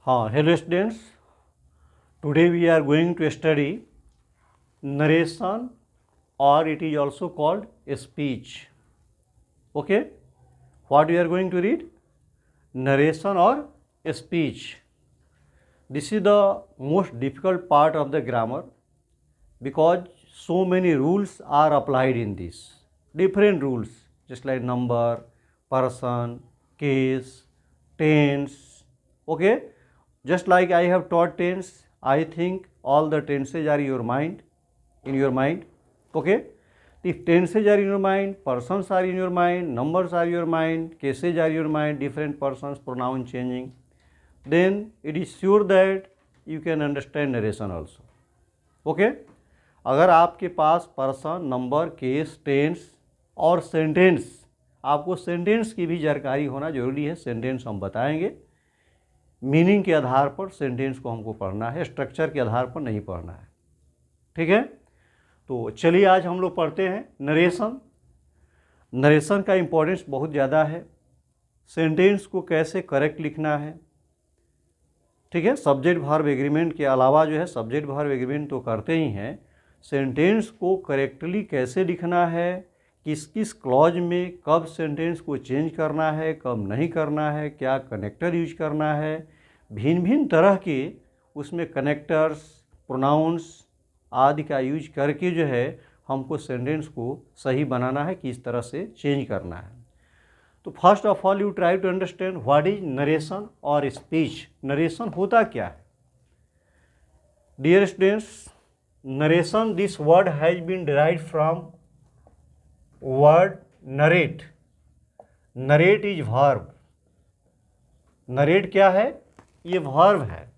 हाँ, hello students, today we are going to study narration, or it is also called speech. Okay, what we are going to read? Narration or speech. This is the most difficult part of the grammar because so many rules are applied in this. Different rules, just like number, person, case, tense. Okay, just like I have taught tense, I think all the tenses are in your mind. Okay, if tenses are in your mind, persons are in your mind, numbers are in your mind, cases are in your mind, different persons, pronoun changing, then it is sure that you can understand narration also. Okay, अगर आपके पास person, number, case, tense और sentence, आपको sentence की भी जानकारी होना जरूरी है। सेंटेंस हम बताएंगे, मीनिंग के आधार पर सेंटेंस को हमको पढ़ना है, स्ट्रक्चर के आधार पर नहीं पढ़ना है। ठीक है, तो चलिए आज हम लोग पढ़ते हैं नरेशन। नरेशन का इम्पोर्टेंस बहुत ज़्यादा है। सेंटेंस को कैसे करेक्ट लिखना है, ठीक है, सब्जेक्ट वर्ब एग्रीमेंट के अलावा जो है सब्जेक्ट वर्ब एग्रीमेंट तो करते ही हैं, सेंटेंस को करेक्टली कैसे लिखना है, किस किस क्लॉज में कब सेंटेंस को चेंज करना है, कब नहीं करना है, क्या कनेक्टर यूज करना है, भिन्न भिन्न तरह के उसमें कनेक्टर्स, प्रोनाउंस आदि का यूज करके जो है हमको सेंटेंस को सही बनाना है, किस तरह से चेंज करना है। तो first of all you try to understand what is narration और स्पीच। नरेशन होता क्या है? Dear students, narration, this word has been derived from word narrate. Narrate is verb. Narrate क्या है? ये वर्ब है।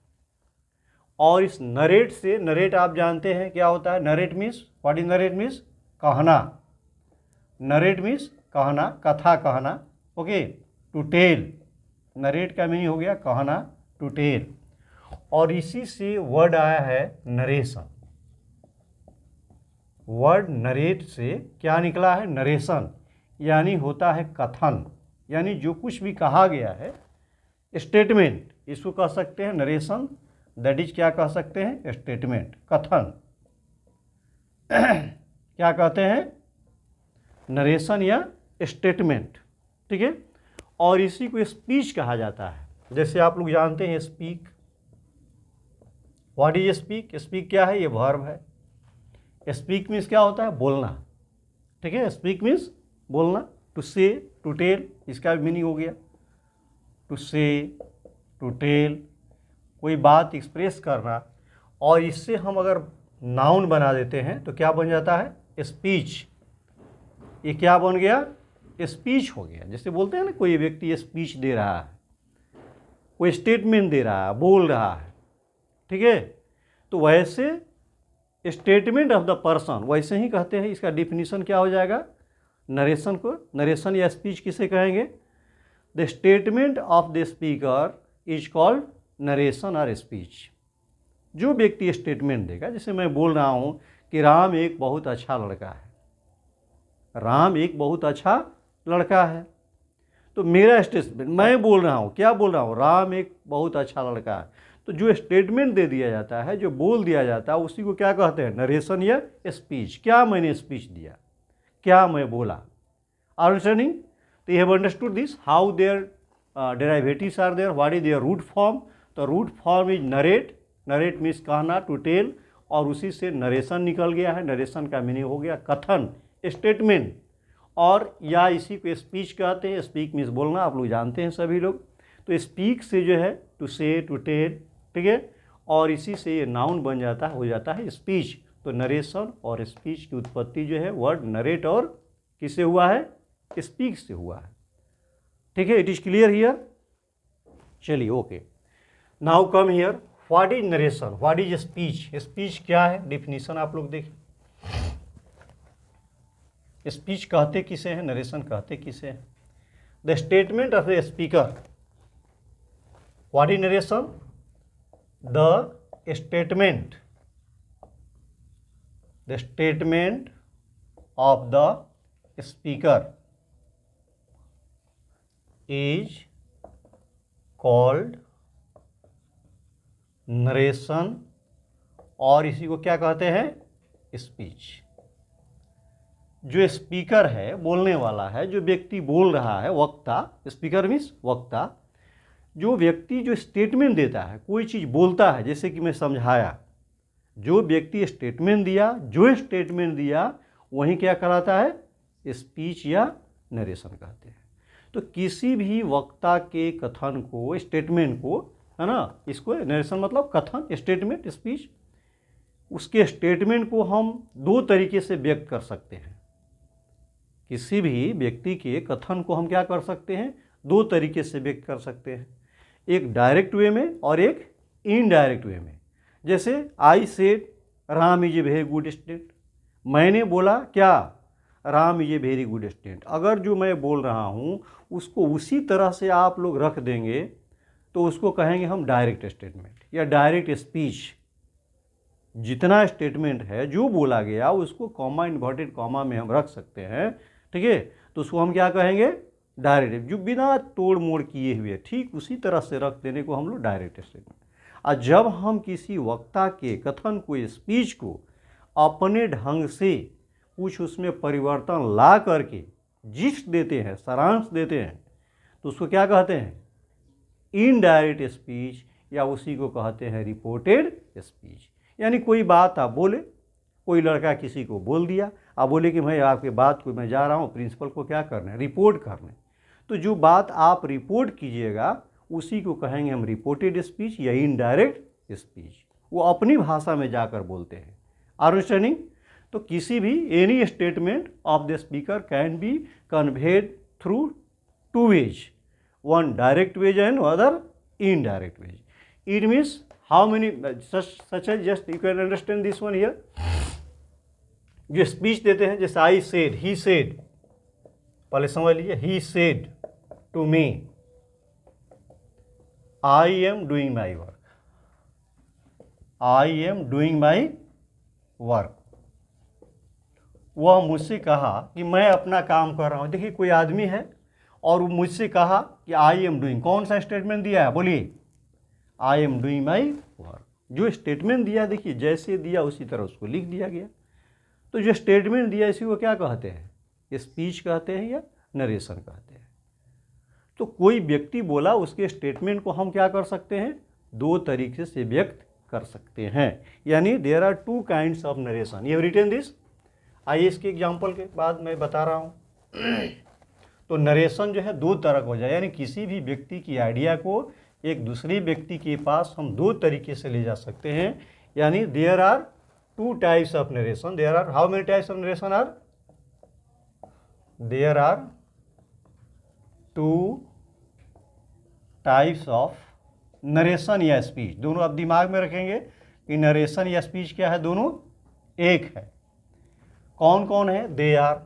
और इस नरेट से, नरेट आप जानते हैं क्या होता है? Narrate means, what is narrate means? कहना। नरेट मीन्स कहना, कथा कहना। Okay, to tell. नरेट का मीनिंग हो गया कहना, टू टेल। और इसी से वर्ड आया है नरेशन। वर्ड नरेट से क्या निकला है? नरेशन, यानी होता है कथन, यानी जो कुछ भी कहा गया है, स्टेटमेंट, इसको कह सकते हैं नरेशन। दैट इज क्या कह सकते हैं? स्टेटमेंट, कथन। क्या कहते हैं? नरेशन या स्टेटमेंट। ठीक है, और इसी को स्पीच कहा जाता है। जैसे आप लोग जानते हैं speak. What is speak? Speak क्या है? ये वर्ब है। स्पीक मीन्स क्या होता है? बोलना। ठीक है, स्पीक मीन्स बोलना। टू से, टू टेल, इसका भी मीनिंग हो गया। टू से, टू टेल, कोई बात एक्सप्रेस करना। और इससे हम अगर नाउन बना देते हैं तो क्या बन जाता है? स्पीच। ये क्या बन गया? स्पीच हो गया। जैसे बोलते हैं ना, कोई व्यक्ति स्पीच दे रहा है, कोई स्टेटमेंट दे रहा है, बोल रहा है। ठीक है, तो वैसे स्टेटमेंट ऑफ द पर्सन, वैसे ही कहते हैं। इसका डिफिनीशन क्या हो जाएगा नरेशन को? नरेशन या स्पीच किसे कहेंगे? The statement of the speaker is called narration और स्पीच। जो व्यक्ति स्टेटमेंट देगा, जैसे मैं बोल रहा हूँ कि राम एक बहुत अच्छा लड़का है। राम एक बहुत अच्छा लड़का है, तो मेरा स्टेटमेंट, मैं बोल रहा हूँ, क्या बोल रहा हूँ? राम एक बहुत अच्छा लड़का है। तो जो स्टेटमेंट दे दिया जाता है, जो बोल दिया जाता है, उसी को क्या कहते हैं? नरेशन या स्पीच। क्या मैंने स्पीच दिया, क्या मैं बोला। Are understanding? तो you have understood this, how their derivatives are there, what is their root form. तो root form is narrate. Narrate means कहना, टू टेल, और उसी से नरेशन निकल गया है। नरेशन का मीनिंग हो गया कथन, स्टेटमेंट, और या इसी को स्पीच कहते हैं। स्पीक मीन्स बोलना, आप लोग जानते हैं सभी लोग। तो स्पीक से जो है टू से, टू टेल, ठीक है, और इसी से ये नाउन बन जाता है, हो जाता है स्पीच। तो नरेशन और स्पीच की उत्पत्ति जो है वर्ड नरेट और किससे हुआ है? स्पीक से हुआ है। ठीक है, इट इज क्लियर हियर? चलिए, okay, now come here. What is narration, what is speech? Speech क्या है? डिफिनीशन आप लोग देखें। स्पीच कहते किसे हैं? नरेशन कहते किसे हैं? The statement of the speaker. What is narration? The statement, the statement of the speaker is called narration, और इसी को क्या कहते हैं, स्पीच। जो स्पीकर है, बोलने वाला है, जो व्यक्ति बोल रहा है, वक्ता, स्पीकर मीन्स वक्ता, जो व्यक्ति जो स्टेटमेंट देता है, कोई चीज़ बोलता है, जैसे कि मैं समझाया, जो व्यक्ति स्टेटमेंट दिया, जो स्टेटमेंट दिया वही क्या कहलाता है, स्पीच या नरेशन कहते हैं। तो किसी भी वक्ता के कथन को, स्टेटमेंट को, है ना, इसको नरेशन मतलब कथन, स्टेटमेंट, स्पीच, उसके स्टेटमेंट को हम दो तरीके से व्यक्त कर सकते हैं। किसी भी व्यक्ति के कथन को हम क्या कर सकते हैं, दो तरीके से व्यक्त कर सकते हैं, एक डायरेक्ट वे में और एक इनडायरेक्ट वे में। जैसे I said Ram is a very good student, मैंने बोला क्या, Ram is a very good student. अगर जो मैं बोल रहा हूँ उसको उसी तरह से आप लोग रख देंगे तो उसको कहेंगे हम डायरेक्ट स्टेटमेंट या डायरेक्ट स्पीच। जितना स्टेटमेंट है जो बोला गया उसको कॉमा, इन्वर्टेड कॉमा में हम रख सकते हैं, ठीक है, तो उसको हम क्या कहेंगे, डायरेक्ट, जो बिना तोड़ मोड़ किए हुए ठीक उसी तरह से रख देने को हम लोग डायरेक्ट स्टेटमेंट। और जब हम किसी वक्ता के कथन को, स्पीच को अपने ढंग से कुछ उसमें परिवर्तन ला करके जिस्ट देते हैं, सारांश देते हैं, तो उसको क्या कहते हैं, इनडायरेक्ट स्पीच, या उसी को कहते हैं रिपोर्टेड स्पीच। यानी कोई बात आप बोले, कोई लड़का किसी को बोल दिया, आप बोले कि मैं आपके बात को, मैं जा रहा हूँ प्रिंसिपल को क्या करना है, रिपोर्ट करने, तो जो बात आप रिपोर्ट कीजिएगा उसी को कहेंगे हम रिपोर्टेड स्पीच या इनडायरेक्ट स्पीच। वो अपनी भाषा में जाकर बोलते हैं। अंडरस्टैंडिंग? तो किसी भी any statement of the speaker can be conveyed through two ways, one direct way and other indirect way. It means how many such as, just you can understand this one here, जो speech देते हैं, जैसे I said, he said, पहले समझ लीजिए, he said to me I am doing my work, I am doing my work. वह मुझसे कहा कि मैं अपना काम कर रहा हूँ। देखिए कोई आदमी है और वो मुझसे कहा कि आई एम डूइंग, कौन सा स्टेटमेंट दिया है, बोलिए, आई एम डूइंग माई वर्क। जो स्टेटमेंट दिया, देखिए जैसे दिया उसी तरह उसको लिख दिया गया। तो जो स्टेटमेंट दिया इसी को क्या कहते हैं, स्पीच कहते हैं या नरेशन कहते हैं। तो कोई व्यक्ति बोला, उसके स्टेटमेंट को हम क्या कर सकते हैं, दो तरीके से व्यक्त कर सकते हैं। यानी there are two kinds of narration. You have written this. आइए इसके एग्जाम्पल के बाद मैं बता रहा हूँ। तो नरेशन जो है दो तरह का हो जाए, यानी किसी भी व्यक्ति की आइडिया को एक दूसरे व्यक्ति के पास हम दो तरीके से ले जा सकते हैं। यानी there are two types of narration. There are how many types of narration are, there are two types of narration या स्पीच। दोनों आप दिमाग में रखेंगे कि नरेशन या स्पीच क्या है, दोनों एक है। कौन कौन है, दे आर,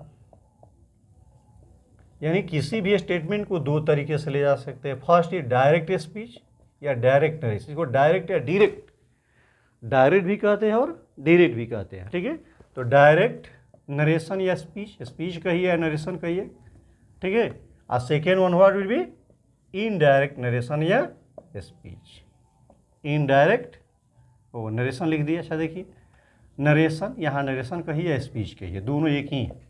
यानी किसी भी स्टेटमेंट को दो तरीके से ले जा सकते हैं। फर्स्ट इज डायरेक्ट स्पीच या डायरेक्ट नरेशन। इसको डायरेक्ट या डायरेक्ट, डायरेक्ट भी कहते हैं और डायरेक्ट भी कहते हैं, ठीक है। तो डायरेक्ट नरेशन या स्पीच, स्पीच कहिए या नरेशन कहिए, ठीक है। और second one word will be indirect narration या स्पीच। इनडायरेक्ट, वो नरेशन लिख दिया, अच्छा देखिए, नरेशन, यहाँ नरेशन कहिए या स्पीच कहिए, दोनों एक ही है।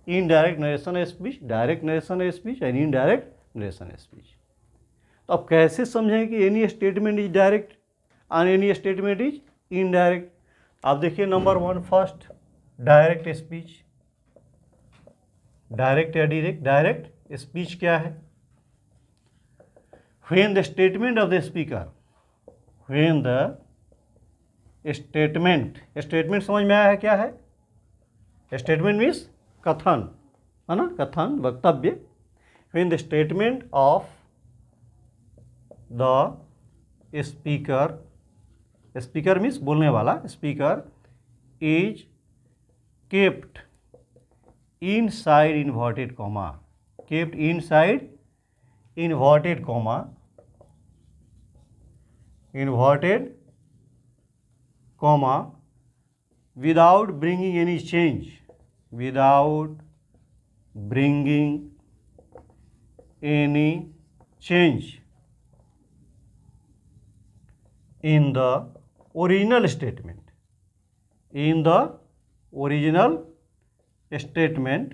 Indirect narration speech, direct narration speech and indirect narration speech. तो अब कैसे समझें कि any statement is direct and any statement is indirect. आप देखिए number one, first direct speech. Direct या डायरेक्ट, डायरेक्ट स्पीच क्या है, when the statement of the speaker, when the statement, statement समझ में आया है क्या है, स्टेटमेंट मीन्स कथन, है ना, कथन, वक्तव्य। When the statement of the speaker, speaker means बोलने वाला, speaker is kept inside inverted comma, kept inside inverted comma, inverted comma, without bringing any change, without bringing any change in the original statement, in the original statement,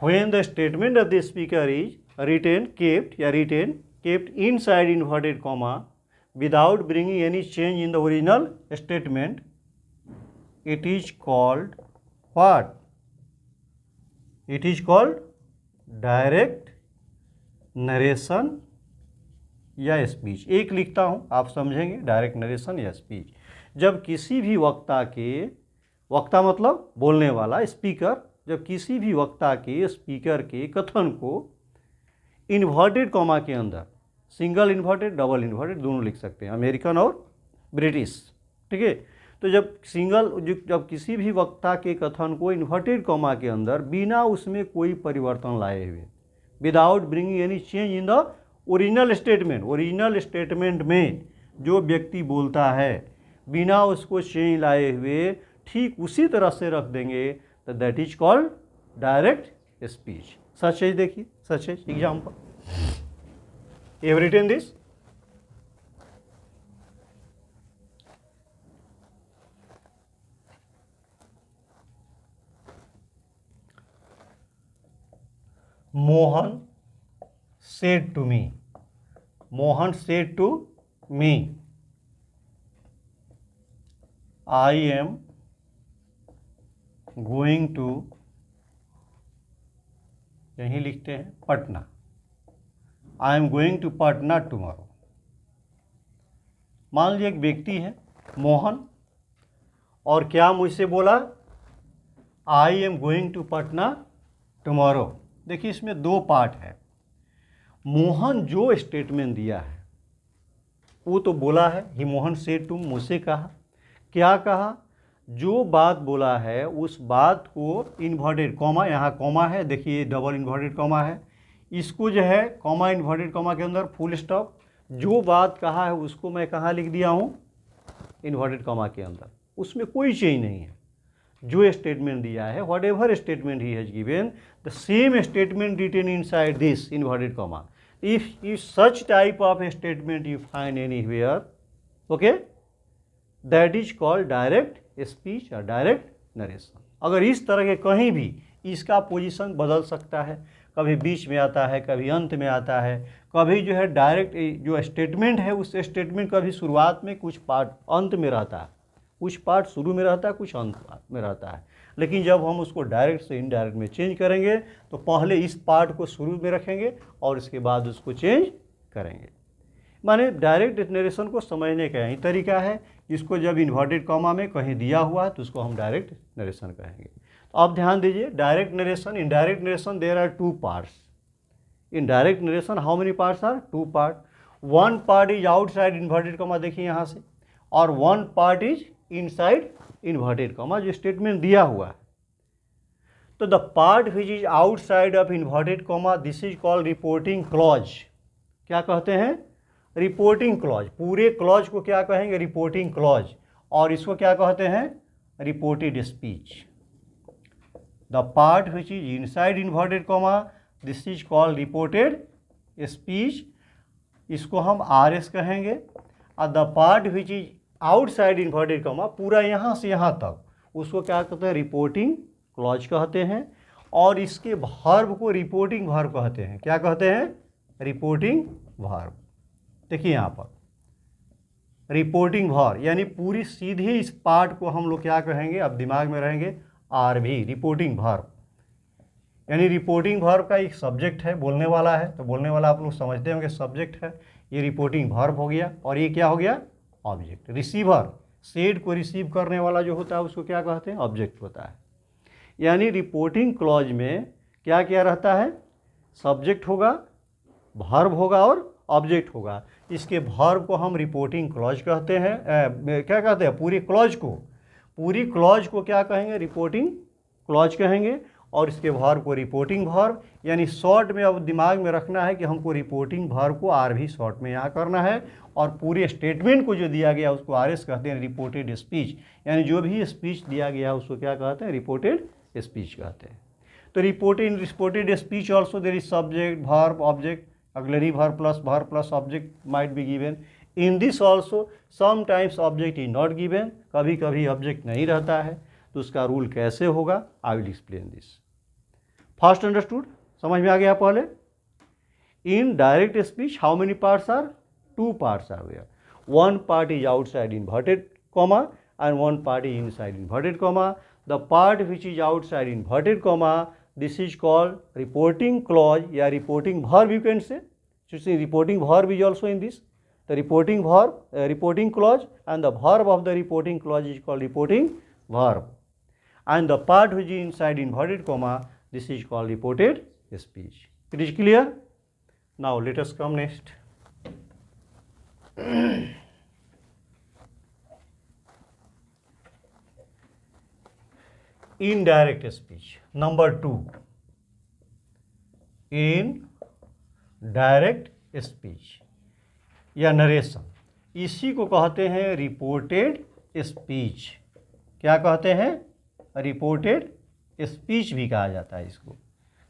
when the statement of the speaker is kept inside inverted comma without bringing any change in the original statement, it is called what? It is called direct narration या speech. एक लिखता हूँ, आप समझेंगे, direct narration या speech. जब किसी भी वक्ता मतलब बोलने वाला, स्पीकर, जब किसी भी वक्ता के स्पीकर के कथन को इन्वर्टेड कॉमा के अंदर, सिंगल इन्वर्टेड डबल इन्वर्टेड दोनों लिख सकते हैं, अमेरिकन और ब्रिटिश, ठीक है। तो जब किसी भी वक्ता के कथन को इन्वर्टेड कॉमा के अंदर बिना उसमें कोई परिवर्तन लाए हुए, without bringing any change in the original statement में जो व्यक्ति बोलता है बिना उसको चेंज लाए हुए ठीक उसी तरह से रख देंगे, तो that is called direct speech. सच है, देखिए सच है। Example, you have written this, Mohan said to me, I am going to, यहीं लिखते हैं Patna, I am going to Patna tomorrow। मान लीजिए एक व्यक्ति है मोहन, और क्या मुझसे बोला, I am going to Patna tomorrow। देखिए इसमें दो पार्ट है। मोहन जो स्टेटमेंट दिया है वो तो बोला है, ही मोहन से तुम मुझसे कहा, क्या कहा, जो बात बोला है उस बात को इन्वर्टेड कॉमा, यहाँ कॉमा है, देखिए डबल इन्वर्टेड कॉमा है, इसको जो है कॉमा इन्वर्टेड कॉमा के अंदर फुल स्टॉप, जो बात कहा है उसको मैं कहाँ लिख दिया हूँ, इन्वर्टेड कॉमा के अंदर, उसमें कोई चेंज नहीं है। जो स्टेटमेंट दिया है, whatever statement he has given, the same statement written inside this inverted comma. If such type of statement you find anywhere, okay, that is called direct speech और डायरेक्ट नरेशन। अगर इस तरह के कहीं भी इसका पोजीशन बदल सकता है, कभी बीच में आता है, कभी अंत में आता है, कभी जो है डायरेक्ट जो स्टेटमेंट है उस स्टेटमेंट का भी शुरुआत में कुछ पार्ट अंत में रहता है, कुछ पार्ट शुरू में रहता है, कुछ अंत में रहता है। लेकिन जब हम उसको डायरेक्ट से इनडायरेक्ट में चेंज करेंगे तो पहले इस पार्ट को शुरू में रखेंगे और इसके बाद उसको चेंज करेंगे। माने डायरेक्ट नरेशन को समझने का यही तरीका है। इसको जब इन्वर्टेड कॉमा में कहीं दिया हुआ है तो उसको हम डायरेक्ट नरेशन कहेंगे। तो अब ध्यान दीजिए, direct narration, indirect narration, there are two parts. In direct narration how many parts are? Two part. One part is outside inverted comma, देखिए यहाँ से, और one part is inside inverted comma, जो स्टेटमेंट दिया हुआ है। तो the part which is outside of inverted comma, this is called reporting clause. क्या कहते हैं? Reporting clause. पूरे क्लॉज को क्या कहेंगे? Reporting clause. और इसको क्या कहते हैं? Reported speech. The part which is inside inverted comma, this is called reported speech, इसको हम RS कहेंगे। और the part which is outside inverted comma, पूरा यहाँ से यहाँ तक, उसको क्या कहते हैं? रिपोर्टिंग क्लॉज कहते हैं। और इसके वर्ब को रिपोर्टिंग वर्ब कहते हैं। क्या कहते हैं? Reporting verb. देखिए यहाँ पर रिपोर्टिंग वर्ब, यानी पूरी सीधे इस पार्ट को हम लोग क्या कहेंगे? अब दिमाग में रहेंगे RV, रिपोर्टिंग वर्ब। यानी रिपोर्टिंग वर्ब का एक सब्जेक्ट है, बोलने वाला है, तो बोलने वाला आप लोग समझते होंगे सब्जेक्ट है, ये रिपोर्टिंग वर्ब हो गया। और ये क्या हो गया? ऑब्जेक्ट। रिसीवर, सेड को रिसीव करने वाला जो होता है उसको क्या कहते हैं? ऑब्जेक्ट होता है। यानी रिपोर्टिंग क्लॉज में क्या क्या रहता है? सब्जेक्ट होगा, वर्ब होगा और ऑब्जेक्ट होगा। इसके वर्ब को हम रिपोर्टिंग क्लॉज कहते हैं। क्या कहते हैं? पूरी क्लॉज को क्या कहेंगे? रिपोर्टिंग क्लॉज कहेंगे। और इसके वर्ब को रिपोर्टिंग वर्ब, यानी शॉर्ट में अब दिमाग में रखना है कि हमको रिपोर्टिंग वर्ब को RV शॉर्ट में यहाँ करना है। और पूरे स्टेटमेंट को जो दिया गया उसको RS कहते हैं, रिपोर्टेड स्पीच। यानी जो भी स्पीच दिया गया उसको क्या कहते हैं? रिपोर्टेड स्पीच कहते हैं। तो reported speech also there is subject, verb, object. auxiliary verb plus object might be given. In this also sometimes object is not given, कभी कभी object नहीं रहता है, तो उसका रूल कैसे होगा, I will explain this. First understood? समझ में आ गया पहले? In direct speech how many parts are? Two parts are there. One part is outside inverted comma and one part is inside inverted comma. The part which is outside inverted comma, this is called reporting clause या reporting verb you can say. So see, reporting verb is also in this. The reporting verb, reporting clause, and the verb of the reporting clause is called reporting verb. And the part which is inside inverted comma, this is called reported speech. It is clear? Now let us come next. Indirect speech. Number 2. Indirect speech या narration, इसी को कहते हैं reported speech. क्या कहते हैं? Reported speech भी कहा जाता है इसको.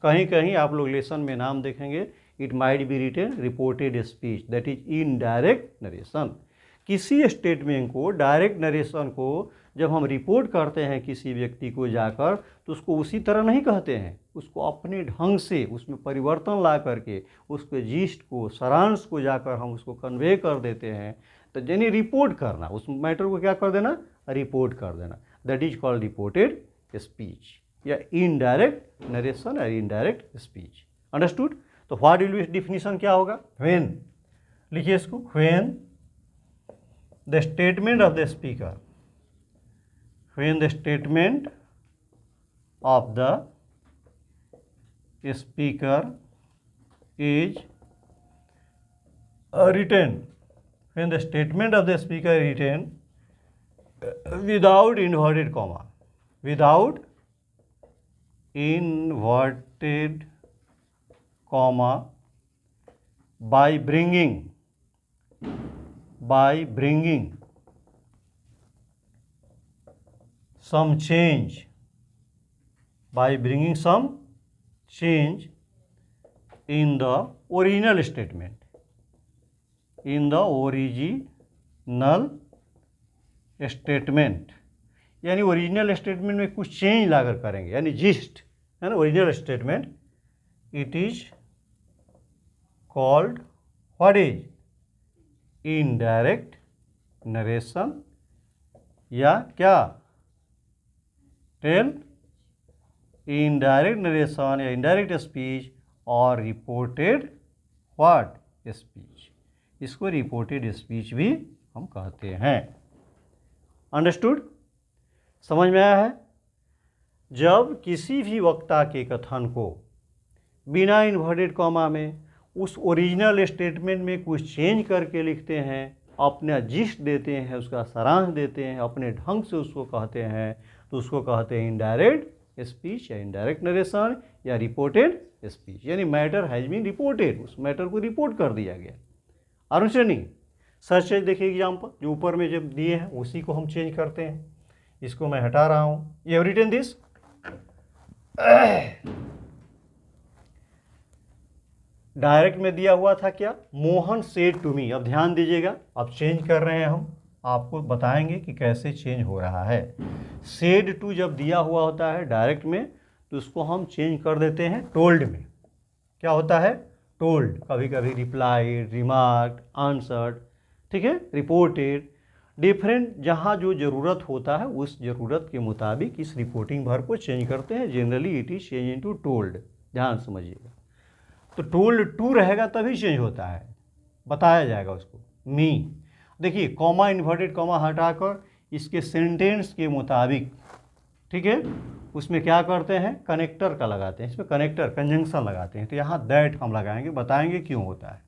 कहीं कहीं आप लोग लेसन में नाम देखेंगे, it might be written reported speech, that is indirect narration. किसी स्टेटमेंट को, डायरेक्ट नरेशन को जब हम रिपोर्ट करते हैं किसी व्यक्ति को जाकर, तो उसको उसी तरह नहीं कहते हैं, उसको अपने ढंग से उसमें परिवर्तन ला करके उसके जिस्ट को, सारांश को जाकर हम उसको कन्वे कर देते हैं. तो यानी रिपोर्ट करना, उस मैटर को क्या कर देना? रिपोर्ट कर देना. That is called reported speech या इनडायरेक्ट नरेशन या इनडायरेक्ट स्पीच. अंडरस्टूड? तो व्हाट विल बी डिफिनीशन क्या होगा? व्हेन, लिखिए इसको, when the statement of the speaker, when the statement of the speaker is written, when the statement of the speaker is written without inverted comma, without inverted comma, by bringing some change, by bringing some change in the original statement, in the original statement, यानी original statement में कुछ change लाकर करेंगे, यानी gist है ना, original statement. It is called what is? Indirect narration या क्या? Tell indirect narration या इनडायरेक्ट स्पीच और रिपोर्टेड व्हाट? स्पीच. इसको रिपोर्टेड स्पीच भी हम कहते हैं. अंडरस्टूड? समझ में आया है? जब किसी भी वक्ता के कथन को बिना इन्वर्टेड कॉमा में उस ओरिजिनल स्टेटमेंट में कुछ चेंज करके लिखते हैं, अपना जिस्ट देते हैं, उसका सारांश देते हैं, अपने ढंग से उसको कहते हैं, तो उसको कहते हैं इनडायरेक्ट स्पीच या इनडायरेक्ट नरेशन या रिपोर्टेड स्पीच. यानी मैटर हैज बीन रिपोर्टेड, उस मैटर को रिपोर्ट कर दिया गया. अनुश्रेणी सर्च देखिए एग्जाम्पल जो ऊपर में जब दिए हैं उसी को हम चेंज करते हैं. इसको मैं हटा रहा हूँ. You have written this. Direct में दिया हुआ था क्या? Mohan said to me. अब ध्यान दीजिएगा, अब चेंज कर रहे हैं हम, आपको बताएंगे कि कैसे चेंज हो रहा है. सेड टू जब दिया हुआ होता है डायरेक्ट में, तो उसको हम चेंज कर देते हैं टोल्ड में. क्या होता है? टोल्ड. कभी कभी रिप्लाइड, रिमार्क्ड, आंसर्ड, ठीक है, रिपोर्टेड. डिफरेंट जहाँ जो ज़रूरत होता है उस ज़रूरत के मुताबिक इस रिपोर्टिंग वर्ब को चेंज करते हैं. Generally it is change into told. ध्यान समझिएगा. तो टोल्ड टू रहेगा तभी चेंज होता है, बताया जाएगा उसको. मी, देखिए कॉमा, इन्वर्टेड कॉमा हटाकर इसके सेंटेंस के मुताबिक, ठीक है, उसमें क्या करते हैं? कनेक्टर का लगाते हैं. इसमें कनेक्टर कंजंक्शन लगाते हैं. तो यहाँ दैट हम लगाएंगे, बताएंगे क्यों होता है.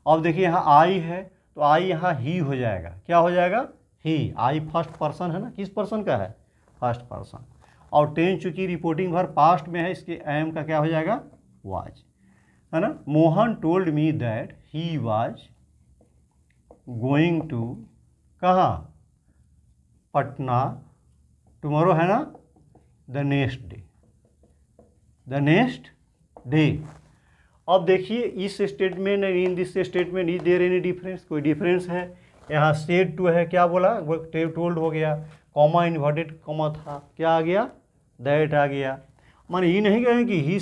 अब देखिए यहाँ आई है, तो आई यहाँ ही हो जाएगा. क्या हो जाएगा? ही. आई फर्स्ट पर्सन है ना, किस पर्सन का है? First person. और टेन चूंकि रिपोर्टिंग वर्ब पास्ट में है, इसके एम का क्या हो जाएगा? वाज, है ना. Mohan told me that he was going to कहाँ? पटना टुमारो, है ना, the next day. The next day. अब देखिए इस statement and in this statement is there any difference, कोई डिफरेंस है? यहाँ सेड टू है, क्या बोला, वो टोल्ड हो गया, कॉमा इन्वर्टेड कॉमा था, क्या आ गया, दैट आ गया। माने ये नहीं कहें कि he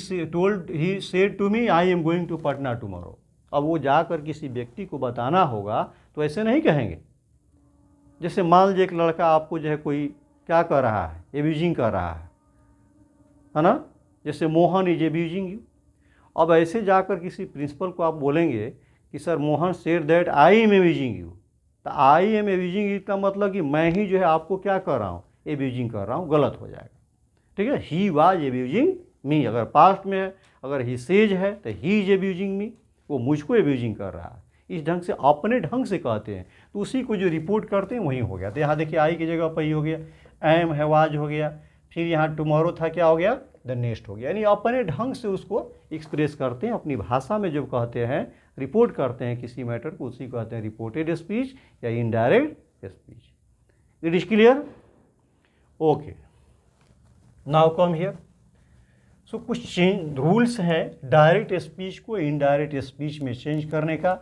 said to me I am going to Patna tomorrow. अब वो जाकर किसी व्यक्ति को बताना होगा तो ऐसे नहीं कहेंगे। जैसे मान लीजिए एक लड़का आपको जो है कोई क्या कर रहा है, एब्यूजिंग कर रहा है ना, जैसे मोहन इज एब्यूजिंग यू। अब ऐसे जाकर किसी प्रिंसिपल को आप बोलेंगे कि sir Mohan said that I am abusing you, तो आई एम एब्यूजिंग यू का मतलब कि मैं ही जो है आपको क्या कर रहा हूँ, एब्यूजिंग कर रहा हूँ, गलत हो जाएगा। ठीक है, ही वाज एब्यूजिंग मी, अगर पास्ट में है, अगर ही सेज है तो ही इज एब्यूजिंग मी, वो मुझको एब्यूजिंग कर रहा है। इस ढंग से अपने ढंग से कहते हैं, तो उसी को जो रिपोर्ट करते हैं वही हो गया। तो यहाँ देखिए आई की जगह पर ही हो गया, एम है वाज हो गया, फिर यहाँ टुमारो था, क्या हो गया, द नेक्स्ट हो गया। यानी अपने ढंग से उसको एक्सप्रेस करते हैं, अपनी भाषा में जब कहते हैं, रिपोर्ट करते हैं किसी मैटर को, उसी को कहते हैं रिपोर्टेड स्पीच या indirect speech. It is clear? Okay, now come here. So कुछ चेंज रूल्स हैं डायरेक्ट स्पीच को इनडायरेक्ट स्पीच में चेंज करने का।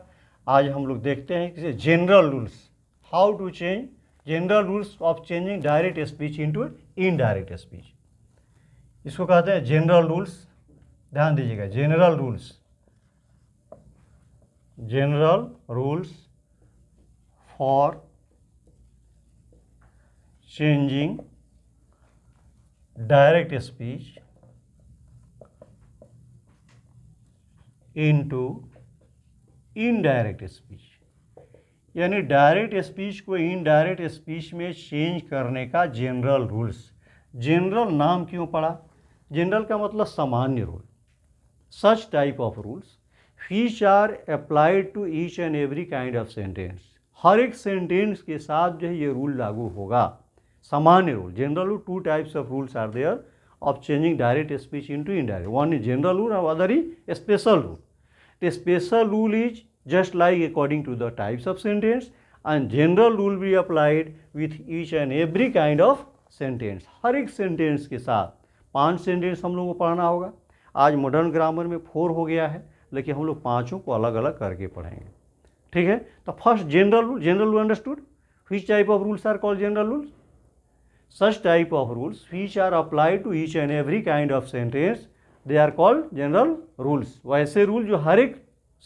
आज हम लोग देखते हैं कि general rules, how to change, general rules of changing direct speech into indirect speech. इसको कहते हैं जनरल रूल्स। ध्यान दीजिएगा, general rules, general rules for changing direct speech into indirect speech. यानी डायरेक्ट स्पीच को इनडायरेक्ट स्पीच में change करने का जनरल रूल्स। जनरल नाम क्यों पड़ा? जनरल का मतलब सामान्य rule. Such type of rules which are applied to each and every kind of sentence. हर एक सेंटेंस के साथ जो है ये रूल लागू होगा, सामान्य rule. General rule, two types of rules are there of changing direct speech into indirect. One is general rule and other is special rule. The special rule is just like according to the types of sentence, and general rule will be applied with each and every kind of sentence. हर एक sentence के साथ 5 sentence हम लोगों को पढ़ना होगा। आज modern grammar में 4 हो गया है, लेकिन हम लोग पाँचों को अलग अलग करके पढ़ेंगे। ठीक है, तो first general rule. General rule understood? which type of rules are called general rules? Such type of rules which are applied to each and every kind of sentence, they are called general rules. वैसे rule जो हर एक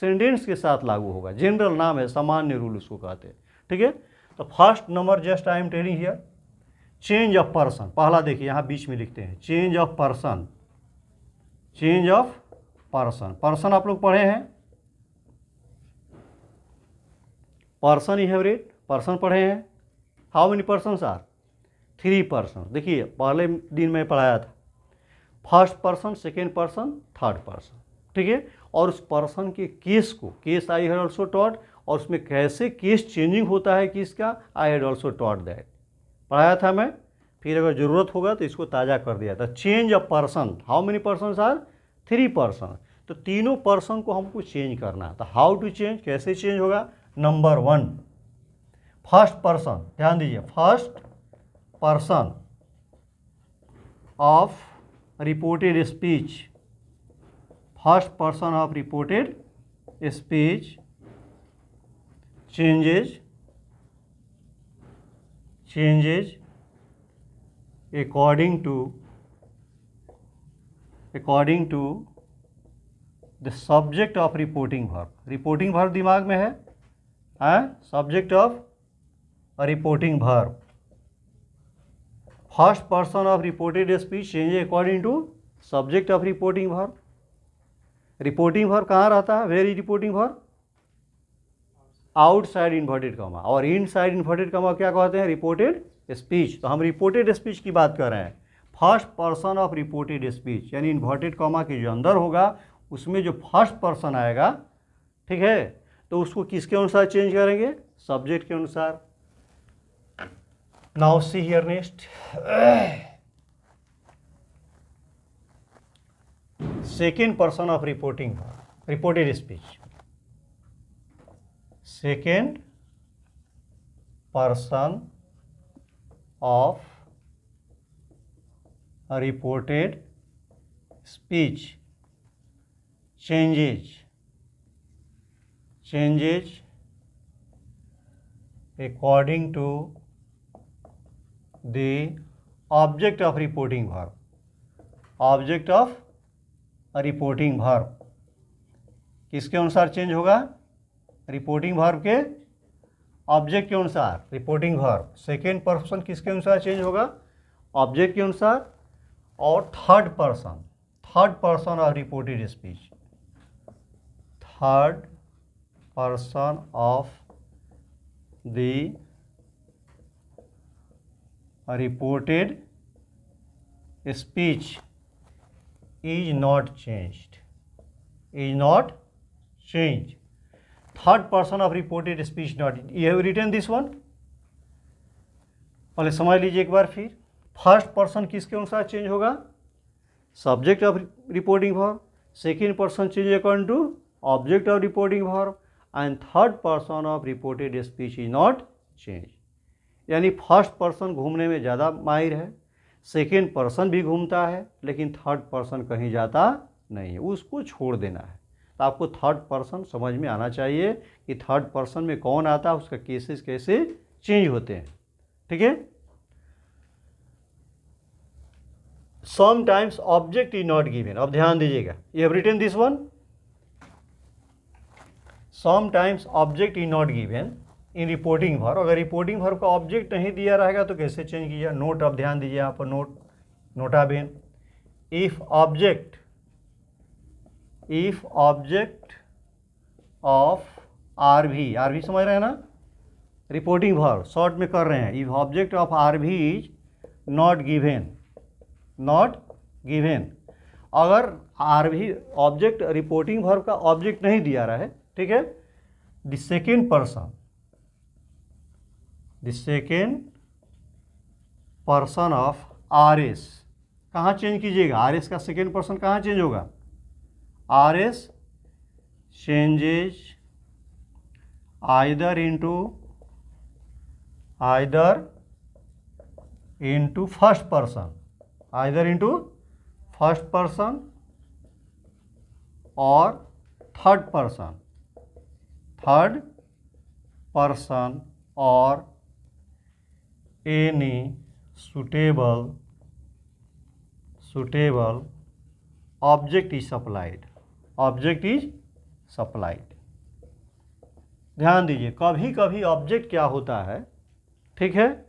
sentence के साथ लागू होगा, general नाम है, सामान्य रूल उसको कहते हैं। ठीक है, तो first number just I am telling here, change of person. पहला देखिए यहाँ बीच में लिखते हैं, change of person. Change of person, person आप लोग पढ़े हैं, person you have read, person पढ़े हैं। How many persons are? 3 person. देखिए पहले दिन में पढ़ाया था, first person, second person, third person. ठीक है, और उस पर्सन के केस को, case I had also taught, और उसमें कैसे केस चेंजिंग होता है किसका, आई हैड ऑल्सो टॉट दैट, पढ़ाया था मैं। फिर अगर ज़रूरत होगा तो इसको ताज़ा कर दिया था। Change of person, how many person are? 3 person. तो तीनों पर्सन को हमको चेंज करना है, तो हाउ टू चेंज, कैसे चेंज होगा? नंबर 1, फर्स्ट पर्सन, ध्यान दीजिए, first person of reported speech, first person of reported speech changes according to the subject of reporting verb. Reporting verb दिमाग में है, subject of reporting verb. First person of reported speech changes according to subject of reporting verb. Reporting verb कहाँ रहता है? Where is reporting verb? Outside inverted comma, और inside inverted comma क्या कहते हैं? Reported speech. तो हम रिपोर्टेड स्पीच की बात कर रहे हैं। First person of reported speech, यानी इन्वर्टेड कॉमा के जो अंदर होगा उसमें जो फर्स्ट पर्सन आएगा, ठीक है, तो उसको किसके अनुसार चेंज करेंगे? सब्जेक्ट के अनुसार। Now see here next, second person of reported speech. Second person of reported speech changes according to the object of reporting verb. Object of reporting verb किसके अनुसार चेंज होगा? रिपोर्टिंग वर्ब के object के अनुसार reporting verb. Second person किसके अनुसार change होगा? Object के अनुसार। और third person of reported speech, third person of the reported speech is not changed. Third person of reported speech not. You have written this one. पहले समझ लीजिए एक बार फिर। फर्स्ट पर्सन किसके अनुसार चेंज होगा? Subject of reporting verb. Second person change according to object of reporting verb. And third person of reported speech is not change. यानी first person घूमने में ज़्यादा माहिर है, सेकेंड पर्सन भी घूमता है, लेकिन थर्ड पर्सन कहीं जाता नहीं है, उसको छोड़ देना है। तो आपको थर्ड पर्सन समझ में आना चाहिए कि थर्ड पर्सन में कौन आता है, उसका केसेस कैसे चेंज होते हैं। ठीक है। Sometimes object is not given. अब ध्यान दीजिएगा, you have written this one. Sometimes object is not given in reporting verb. अगर रिपोर्टिंग वर्ब का ऑब्जेक्ट नहीं दिया रहेगा तो कैसे चेंज कीजिए? नोट, अब ध्यान दीजिए यहाँ पर, nota bene. If object of RV समझ रहे हैं ना? रिपोर्टिंग वर्ब शॉर्ट में कर रहे हैं। If object of RV is not given, अगर आरवी ऑब्जेक्ट रिपोर्टिंग वर्ब का ऑब्जेक्ट नहीं दिया रहा है, ठीक है, the second person of R S, कहाँ चेंज कीजिएगा? आर एस का सेकेंड पर्सन कहाँ चेंज होगा? R S changes either into first person, और थर्ड पर्सन और any suitable object is supplied। ध्यान दीजिए, कभी कभी ऑब्जेक्ट क्या होता है, ठीक है,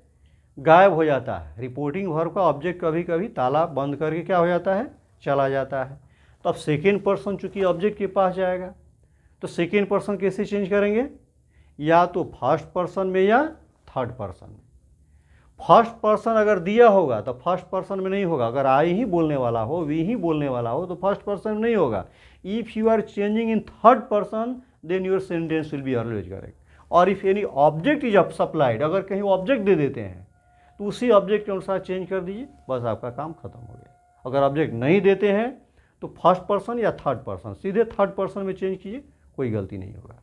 गायब हो जाता है। रिपोर्टिंग वर्ब का ऑब्जेक्ट कभी कभी ताला बंद करके क्या हो जाता है? चला जाता है। तो अब सेकेंड पर्सन चूंकि ऑब्जेक्ट के पास जाएगा, तो सेकेंड पर्सन कैसे चेंज करेंगे? या तो फर्स्ट पर्सन में या थर्ड पर्सन में। फर्स्ट पर्सन अगर दिया होगा तो फर्स्ट पर्सन में नहीं होगा। अगर आई ही बोलने वाला हो, वी ही बोलने वाला हो, तो फर्स्ट पर्सन में नहीं होगा। If you are changing in third person then your sentence will be always correct. और if any object is supplied, अगर कहीं ऑब्जेक्ट दे देते हैं तो उसी ऑब्जेक्ट के अनुसार चेंज कर दीजिए, बस आपका काम खत्म हो गया। अगर ऑब्जेक्ट नहीं देते हैं तो फर्स्ट पर्सन या थर्ड पर्सन, सीधे थर्ड पर्सन में चेंज कीजिए, कोई गलती नहीं होगा।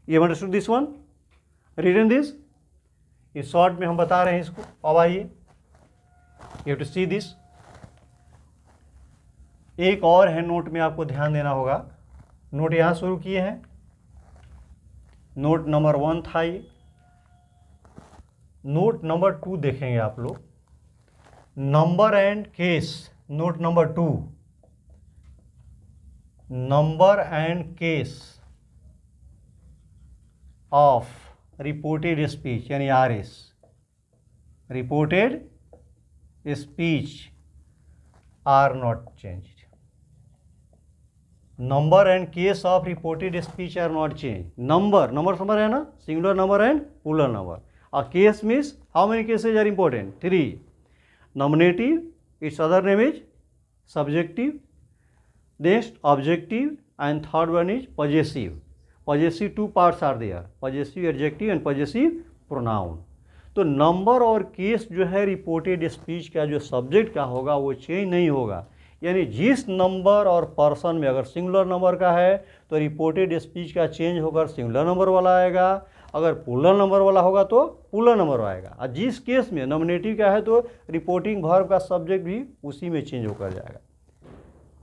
ये understood this one, written this. इस शॉर्ट में हम बता रहे हैं इसको। अब आइए, you have to see this. एक और है नोट में आपको ध्यान देना होगा। नोट यहाँ शुरू किए हैं, नोट नंबर 1 था ये। नोट नंबर 2 देखेंगे आप लोग, number and case. Note number 2, number and case of reported speech, यानी RS, reported speech are not changed. Number and case of reported speech are not change. Number समझ रहे हैं ना? Singular number and plural number. और case means how many cases are important? 3। Nominative, it's other name is subjective, next objective, and third one is possessive. Possessive 2 parts are there, possessive adjective and possessive pronoun. तो number और case जो है reported speech का जो subject का होगा वो change नहीं होगा। यानी जिस नंबर और पर्सन में, अगर सिंगुलर नंबर का है तो रिपोर्टेड स्पीच का चेंज होकर सिंगुलर नंबर वाला आएगा, अगर प्लूरल नंबर वाला होगा तो प्लूरल नंबर आएगा। और जिस केस में नॉमिनेटिव का है तो रिपोर्टिंग वर्ब का सब्जेक्ट भी उसी में चेंज होकर जाएगा।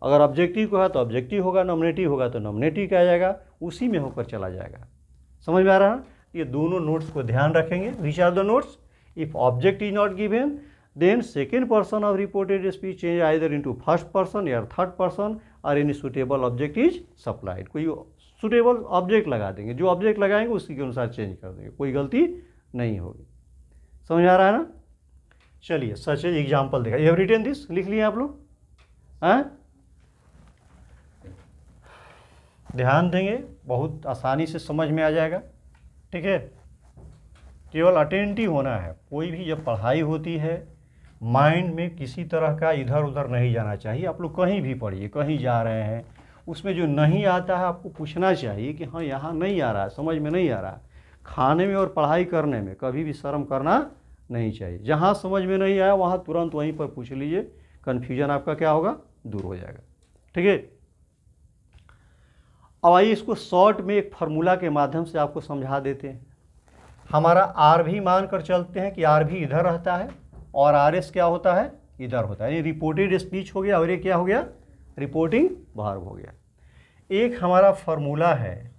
अगर ऑब्जेक्टिव को है तो ऑब्जेक्टिव होगा, नॉमिनेटिव होगा तो नॉमिनेटिव क्या आ जाएगा, उसी में होकर चला जाएगा। समझ में आ रहा है? ये दोनों नोट्स को ध्यान रखेंगे। Which are the notes? If object is not given then second person of reported speech change either into first person या थर्ड पर्सन और any suitable object is supplied. कोई सुटेबल ऑब्जेक्ट लगा देंगे, जो ऑब्जेक्ट लगाएंगे उसी के अनुसार चेंज कर देंगे, कोई गलती नहीं होगी। समझ आ रहा है ना? चलिए सच एग्जाम्पल देखा। यू हैव रिटन दिस, लिख लिए आप लोग? हाँ, ध्यान देंगे, बहुत आसानी से समझ में आ जाएगा। ठीक है, केवल अटेंटिव होना है। कोई भी जब पढ़ाई होती है माइंड में किसी तरह का इधर उधर नहीं जाना चाहिए। आप लोग कहीं भी पढ़िए, कहीं जा रहे हैं, उसमें जो नहीं आता है आपको पूछना चाहिए कि हाँ यहाँ नहीं आ रहा है, समझ में नहीं आ रहा है। खाने में और पढ़ाई करने में कभी भी शर्म करना नहीं चाहिए। जहाँ समझ में नहीं आया वहाँ तुरंत वहीं पर पूछ लीजिए, कन्फ्यूजन आपका क्या होगा, दूर हो जाएगा। ठीक है, अब आइए इसको शॉर्ट में एक फार्मूला के माध्यम से आपको समझा देते हैं। हमारा आर भी मान कर चलते हैं कि आर भी इधर रहता है और आर एस क्या होता है, इधर होता है। ये रिपोर्टेड स्पीच हो गया और ये क्या हो गया, रिपोर्टिंग वर्ब हो गया। एक हमारा फार्मूला है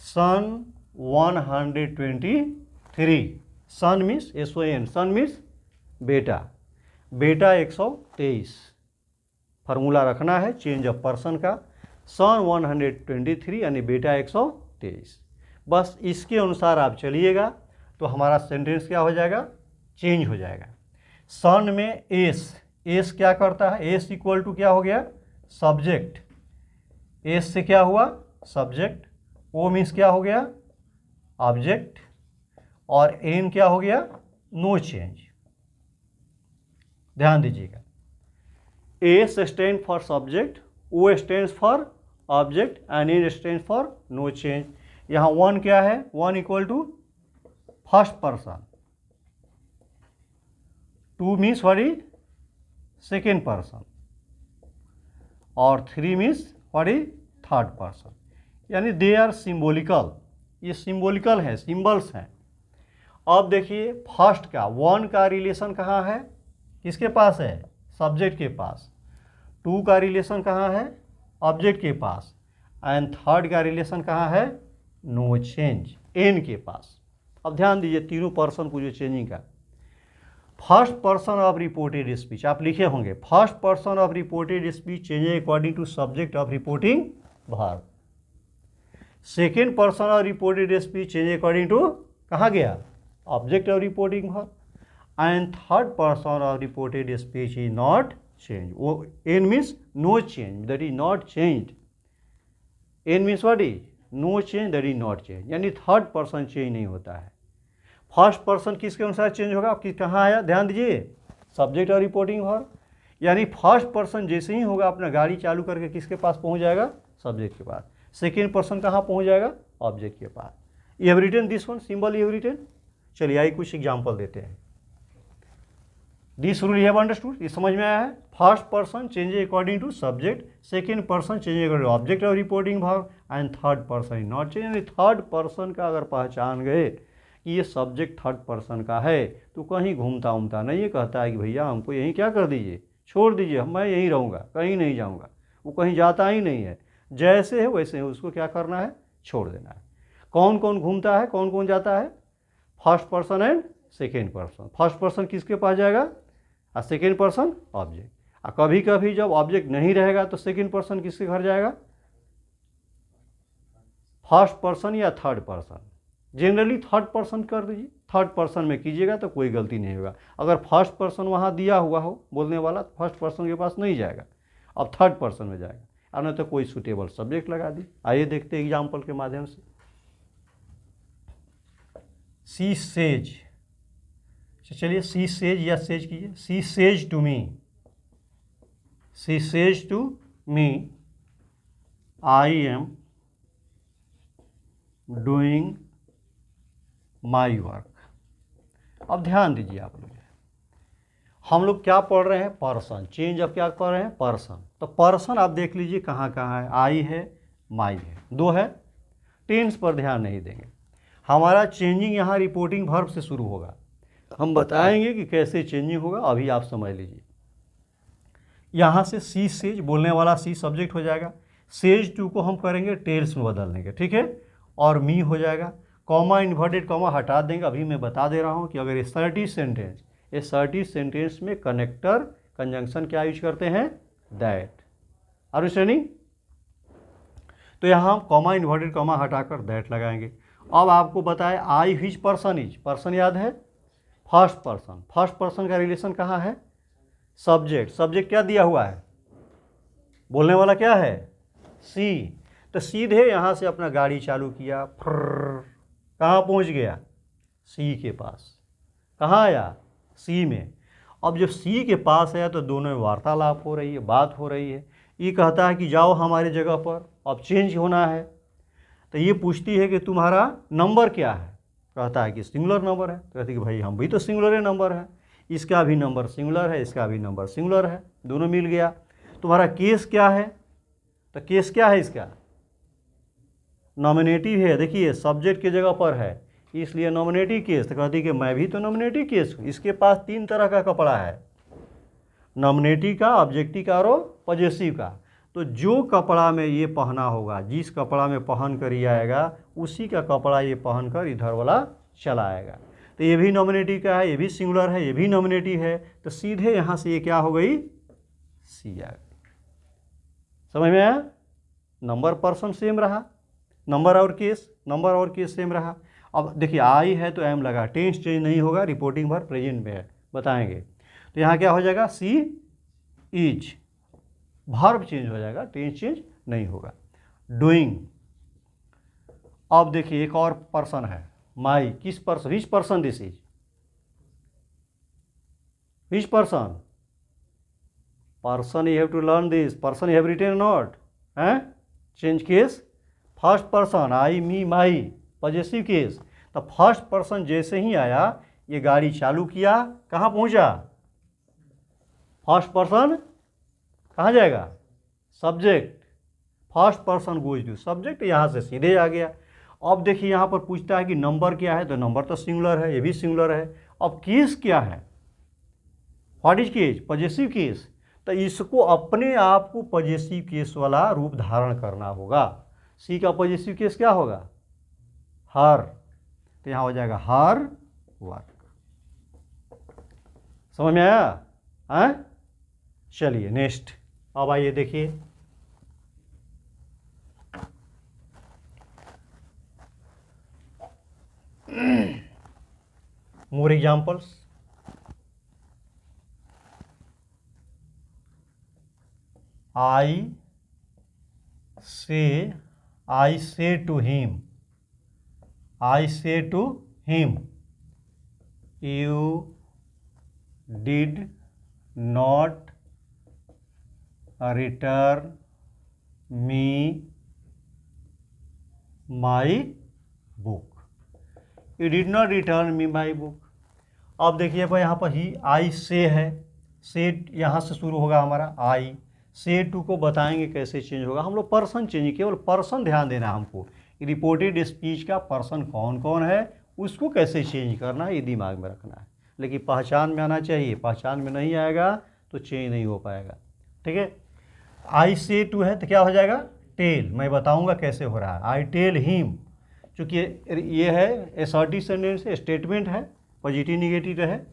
सन 123। सन मीन्स SON, सन मीन्स बेटा, बेटा 123 फार्मूला रखना है चेंज ऑफ पर्सन का। सन 123 यानी बेटा 123। बस इसके अनुसार आप चलिएगा तो हमारा सेंटेंस क्या हो जाएगा, चेंज हो जाएगा। सन में एस क्या करता है, एस इक्वल टू क्या हो गया, सब्जेक्ट। एस से क्या हुआ, सब्जेक्ट। ओ मीन्स क्या हो गया, ऑब्जेक्ट। और एन क्या हो गया, नो चेंज। ध्यान दीजिएगा, S stand for subject, O stand for object and N stand for no change. यहाँ वन क्या है, one equal to first person, two means what is second person और three means what is third person. यानी they are symbolical, ये symbolical है, symbols हैं। अब देखिए फर्स्ट का वन का रिलेशन कहाँ है, किसके पास है, सब्जेक्ट के पास। टू का रिलेशन कहाँ है, ऑब्जेक्ट के पास। एंड थर्ड का रिलेशन कहाँ है, नो चेंज, एन के पास। अब ध्यान दीजिए तीनों पर्सन को जो चेंजिंग का, first person of reported speech आप लिखे होंगे, first person of reported speech changes according to subject of reporting verb. Second person of reported speech changes according to कहाँ गया, object of reporting verb. And third person of reported speech is not change. वो N means no change, that is not changed. N means what is no change, that is not change, यानी third person change नहीं होता है। First person किसके अनुसार change होगा, कि कहाँ आया, ध्यान दीजिए, सब्जेक्ट और रिपोर्टिंग वर्ब। यानी फर्स्ट पर्सन जैसे ही होगा अपना गाड़ी चालू करके किसके पास पहुँच जाएगा, सब्जेक्ट के पास। सेकेंड पर्सन कहाँ पहुँच जाएगा, ऑब्जेक्ट के पास। You have written this one, symbol you have written. चलिए आइए कुछ एग्जाम्पल देते हैं। This rule you have understood, ये समझ में आया है। First person changes according to subject, second person changes according to object of reporting verb and third person is not change. यानी थर्ड पर्सन का अगर पहचान गए कि ये सब्जेक्ट थर्ड पर्सन का है तो कहीं घूमता उमता नहीं, ये कहता है कि भैया हमको यहीं क्या कर दीजिए, छोड़ दीजिए, मैं यहीं रहूँगा, कहीं नहीं जाऊँगा। वो कहीं जाता ही नहीं है, जैसे है वैसे है, उसको क्या करना है, छोड़ देना है। कौन कौन घूमता है, कौन कौन जाता है, first person and second person. First person किसके पास जाएगा, और सेकेंड पर्सन ऑब्जेक्ट। और कभी कभी जब ऑब्जेक्ट नहीं रहेगा तो सेकेंड पर्सन किसके घर जाएगा, फर्स्ट पर्सन या third person. Generally third person कर दीजिए, थर्ड पर्सन में कीजिएगा तो कोई गलती नहीं होगा। अगर फर्स्ट पर्सन वहाँ दिया हुआ हो बोलने वाला तो फर्स्ट पर्सन के पास नहीं जाएगा, अब थर्ड पर्सन में जाएगा, और नहीं तो कोई सुटेबल सब्जेक्ट लगा दी। आइए देखते हैं एग्जाम्पल के माध्यम से। सी सेज, चलिए सी सेज या सेज कीजिए। She says to me, she says to me I am doing my work. अब ध्यान दीजिए आप लोग, हम लोग क्या पढ़ रहे हैं, पर्सन। चेंज अब क्या पढ़ रहे हैं, पर्सन। तो पर्सन आप देख लीजिए कहाँ कहाँ है, आई है, माई है, दो है। टेंस पर ध्यान नहीं देंगे, हमारा चेंजिंग यहाँ रिपोर्टिंग वर्ब से शुरू होगा। हम बताएंगे कि कैसे चेंजिंग होगा, अभी आप समझ लीजिए। यहाँ से सी सेज, बोलने वाला सी सब्जेक्ट हो जाएगा, सेज टू को हम करेंगे टेल्स में बदल देंगे, ठीक है, और मी हो जाएगा, कॉमा इन्वर्टेड कॉमा हटा देंगे। अभी मैं बता दे रहा हूँ कि अगर ये सर्टी सेंटेंस में कनेक्टर कंजंक्शन क्या यूज करते हैं, दैट। Are you studying? तो यहाँ हम कॉमा इन्वर्टेड कॉमा हटाकर दैट लगाएंगे। अब आपको बताए I which person is, person याद है, फर्स्ट पर्सन। फर्स्ट पर्सन का रिलेशन कहाँ है, सब्जेक्ट। सब्जेक्ट क्या दिया हुआ है, बोलने वाला क्या है, सी। तो सीधे यहाँ से अपना गाड़ी चालू किया, कहाँ पहुँच गया, सी के पास। कहाँ आया, सी में। अब जब सी के पास आया तो दोनों में वार्तालाप हो रही है, बात हो रही है। ये कहता है कि जाओ हमारे जगह पर, अब चेंज होना है। तो ये पूछती है कि तुम्हारा नंबर क्या है, कहता है कि सिंगुलर नंबर है। तो कहती है कि भाई हम भी तो सिंगुलर नंबर है, इसका भी नंबर सिंगुलर है, इसका भी नंबर सिंगुलर है, दोनों मिल गया। तुम्हारा केस क्या है, तो केस क्या है इसका, नॉमिनेटिव है। देखिए सब्जेक्ट की जगह पर है, इसलिए नॉमिनेटिव केस। तो कहती है कि मैं भी तो नॉमिनेटिव केस हूँ। इसके पास 3 तरह का कपड़ा है, नॉमिनेटिव का, ऑब्जेक्टिव का और पॉजेसिव का। तो जो कपड़ा में ये पहना होगा, जिस कपड़ा में पहन कर ये आएगा, उसी का कपड़ा ये पहन कर इधर वाला चला आएगा। तो ये भी नॉमिनेटिव का है, ये भी सिंगुलर है, ये भी नॉमिनेटिव है। तो सीधे यहाँ से ये क्या हो गई, सी आ गई। समझ में आया? नंबर पर्सन सेम रहा, नंबर और केस सेम रहा। अब देखिए आई है तो एम लगा, टेंस चेंज नहीं होगा, रिपोर्टिंग भर प्रेजेंट में है, बताएंगे। तो यहाँ क्या हो जाएगा, सी इज, वर्ब चेंज हो जाएगा, टेंस चेंज नहीं होगा। डूइंग, अब देखिए एक और पर्सन है, माई। किस person, which person this is, which person, person you have to learn this, person you have written not है। Change case, first person, I me my, possessive case. तो फर्स्ट पर्सन जैसे ही आया, ये गाड़ी चालू किया, कहाँ पहुँचा, फर्स्ट पर्सन कहाँ जाएगा, subject. First person goes to subject, यहाँ से सीधे आ गया। अब देखिए यहाँ पर पूछता है कि नंबर क्या है, तो नंबर तो सिंगुलर है, ये भी सिंगुलर है। अब केस क्या है, what is case, possessive case. तो इसको अपने आप को पॉजेसिव केस वाला रूप धारण करना होगा। सी का पॉजेसिव केस क्या होगा, हर। तो यहाँ हो जाएगा हर वर्क। समझ में आया? हाँ, चलिए नेक्स्ट। अब आइए देखिए, more examples. I say to him, you did not return me my book, you did not return me my book। अब देखिए भाई यहाँ पर ही आई से है, से यहाँ से शुरू होगा हमारा आई। से टू को बताएंगे कैसे चेंज होगा, हम लोग पर्सन चेंज, केवल पर्सन ध्यान देना है हमको। रिपोर्टेड स्पीच का पर्सन कौन कौन है, उसको कैसे चेंज करना है, ये दिमाग में रखना है। लेकिन पहचान में आना चाहिए, पहचान में नहीं आएगा तो चेंज नहीं हो पाएगा, ठीक है। आई से टू है तो क्या हो जाएगा, टेल। मैं बताऊंगा कैसे हो रहा है। आई टेल हिम, चूँकि ये है असर्टिव सेंटेंस है, स्टेटमेंट है, पॉजिटिव निगेटिव है,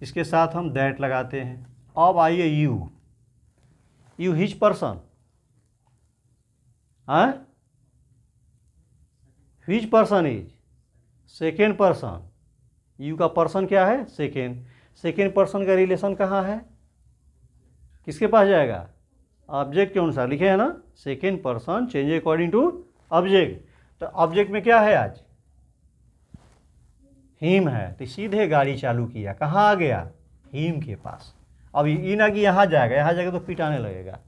इसके साथ हम दैट लगाते हैं। अब आइए यू हिच पर्सन, हाँ, hitch person is, second person. You का पर्सन क्या है, सेकेंड पर्सन का रिलेशन कहाँ है, किसके पास जाएगा, ऑब्जेक्ट के अनुसार लिखे हैं ना, second person change according to object. तो ऑब्जेक्ट में क्या है आज, हिम है, तो सीधे गाड़ी चालू किया, कहाँ आ गया, हिम के पास। अब ये ना कि यहाँ जाएगा तो पिटाने लगेगा।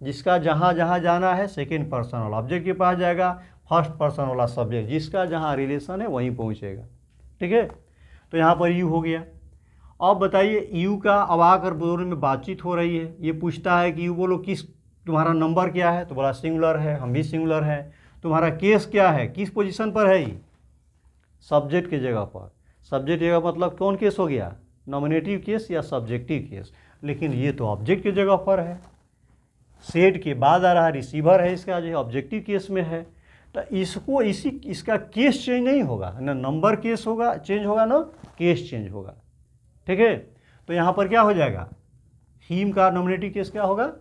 जिसका जहाँ जहाँ जाना है सेकेंड पर्सन वाला ऑब्जेक्ट के पास जाएगा, फर्स्ट पर्सन वाला सब्जेक्ट, जिसका जहाँ रिलेशन है वहीं पहुँचेगा, ठीक है। तो यहाँ पर यू हो गया। अब बताइए यू का, अब आकर दोनों में बातचीत हो रही है, ये पूछता है कि यू बोलो किस, तुम्हारा नंबर क्या है, तो बोला सिंगुलर है, हम भी सिंगुलर है। तुम्हारा केस क्या है, किस पोजीशन पर है ये, सब्जेक्ट की जगह पर। सब्जेक्ट की जगह मतलब कौन केस हो गया, नॉमिनेटिव केस या सब्जेक्टिव केस। लेकिन ये तो ऑब्जेक्ट की जगह पर है, सेड के बाद आ रहा रिसीवर है, इसका जो है ऑब्जेक्टिव केस में है, तो इसको इसका केस चेंज नहीं होगा ना, नंबर केस होगा चेंज होगा ना केस चेंज होगा। ठीक है, तो यहाँ पर क्या हो जाएगा, हीम का नॉमिनेटिव केस क्या होगा,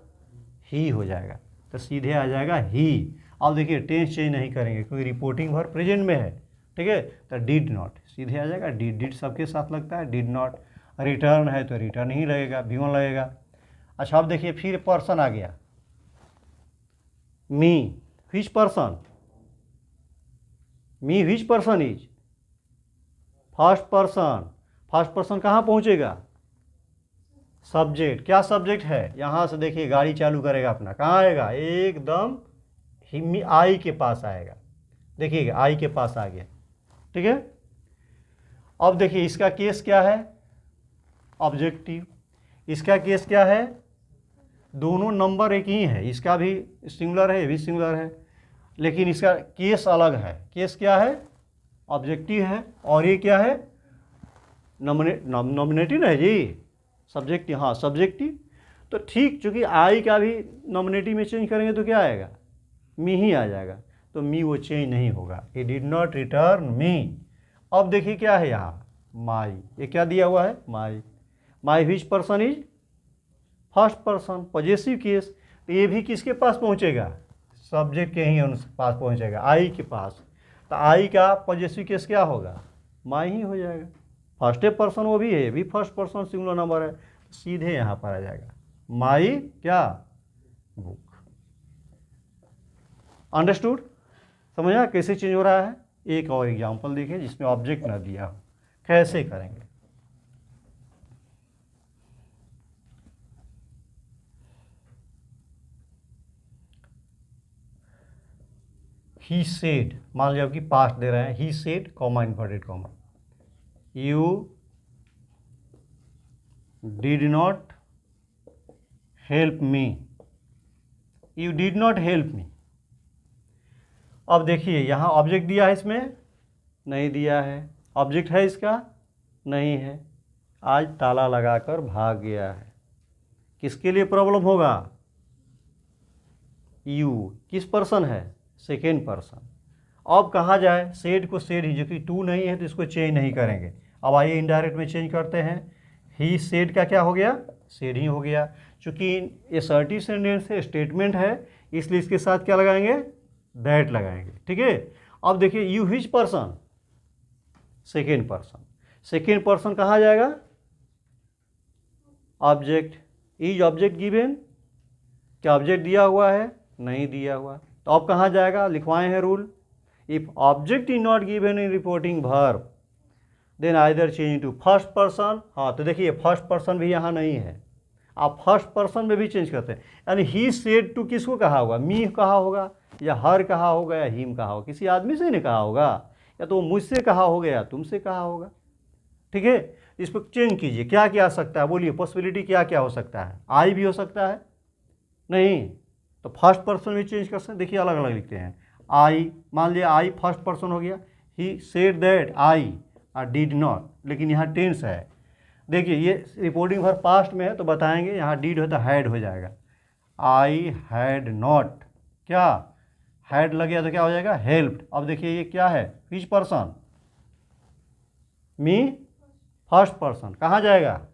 ही हो जाएगा, तो सीधे आ जाएगा ही। अब देखिए टेंस चेंज नहीं करेंगे क्योंकि रिपोर्टिंग वर्ब प्रेजेंट में है। ठीक है, तो डिड नॉट सीधे आ जाएगा, डिड सबके साथ लगता है, डिड नॉट। रिटर्न है तो रिटर्न ही लगेगा, भी1 लगेगा। अच्छा अब देखिए फिर पर्सन आ गया, me which person, me which person is first person. First person कहाँ पहुँचेगा, सब्जेक्ट। क्या सब्जेक्ट है, यहाँ से देखिए गाड़ी चालू करेगा अपना, कहाँ आएगा, एकदम आई के पास आएगा। देखिएगा आई के पास आ गया। ठीक है, अब देखिए इसका केस क्या है, ऑब्जेक्टिव। इसका केस क्या है, दोनों नंबर एक ही है, इसका भी सिंगुलर है, ये भी सिंगुलर है, लेकिन इसका केस अलग है। केस क्या है, ऑब्जेक्टिव है, और ये क्या है, नॉमिनेटिव है जी, सब्जेक्टिव। हाँ सब्जेक्टिव, तो ठीक, चूँकि आई का भी नॉमिनेटिव में चेंज करेंगे तो क्या आएगा, मी ही आ जाएगा, तो मी वो चेंज नहीं होगा। ही डिड नॉट रिटर्न मी। अब देखिए क्या है यहाँ, माई, ये क्या दिया हुआ है, my. My which person is first person, possessive case, तो ये भी किसके पास पहुँचेगा, सब्जेक्ट के ही पास पहुँचेगा, आई के पास। तो आई का पॉजेसिव केस क्या होगा, माई ही हो जाएगा। फर्स्ट पर्सन वो भी है, भी फर्स्ट पर्सन सिंगुलर नंबर है, तो सीधे यहाँ पर आ जाएगा, माई क्या, बुक। अंडरस्टूड, समझा कैसे चेंज हो रहा है। एक और एग्जांपल देखें जिसमें ऑब्जेक्ट ना दिया हो, कैसे करेंगे। ही सेड, मान लीजिए आपकी पास्ट दे रहे हैं, he said comma inverted comma, you did not help me, you did not help me. अब देखिए यहाँ ऑब्जेक्ट दिया है, इसमें नहीं दिया है, ऑब्जेक्ट है इसका नहीं है, आज ताला लगाकर भाग गया है। किसके लिए प्रॉब्लम होगा, यू, किस पर्सन है, सेकेंड पर्सन। अब कहाँ जाए, सेड को सेड ही, जो कि टू नहीं है तो इसको चेंज नहीं करेंगे। अब आइए इनडायरेक्ट में चेंज करते हैं, ही सेड का क्या हो गया, सेड ही हो गया। चूँकि असर्टिव सेंटेंस है, स्टेटमेंट है, इसलिए इसके साथ क्या लगाएंगे, दैट लगाएंगे। ठीक है, अब देखिए you which person, second person. Second person कहाँ जाएगा, ऑब्जेक्ट। इज ऑब्जेक्ट गिवन, क्या ऑब्जेक्ट दिया हुआ है, नहीं दिया हुआ, तो अब कहाँ जाएगा, लिखवाए हैं rule, if object is not given in reporting verb then either change to first person. हाँ तो देखिए फर्स्ट पर्सन भी यहाँ नहीं है, आप फर्स्ट पर्सन में भी चेंज करते हैं, यानी ही सेड टू किसको कहा होगा, मी कहा होगा, या हर कहा होगा, या हिम कहा होगा, किसी आदमी से नहीं कहा होगा, या तो मुझसे कहा होगा या तुमसे कहा होगा। ठीक है, इस पर चेंज कीजिए, क्या क्या आ सकता है, बोलिए पॉसिबिलिटी क्या क्या हो सकता है, आई भी हो सकता है, नहीं तो फर्स्ट पर्सन भी चेंज कर सकते हैं। देखिए अलग अलग लिखते हैं, आई, मान लिया आई फर्स्ट पर्सन हो गया, he said that I did not, लेकिन यहाँ टेंस है। देखिए ये रिपोर्टिंग वर्ब पास्ट में है तो बताएंगे, यहाँ डिड होता हैड हो जाएगा, आई हैड नॉट, क्या हैड लग गया तो क्या हो जाएगा, हेल्प्ड। अब देखिए ये क्या है, विच पर्सन, मी फर्स्ट पर्सन, कहाँ जाएगा,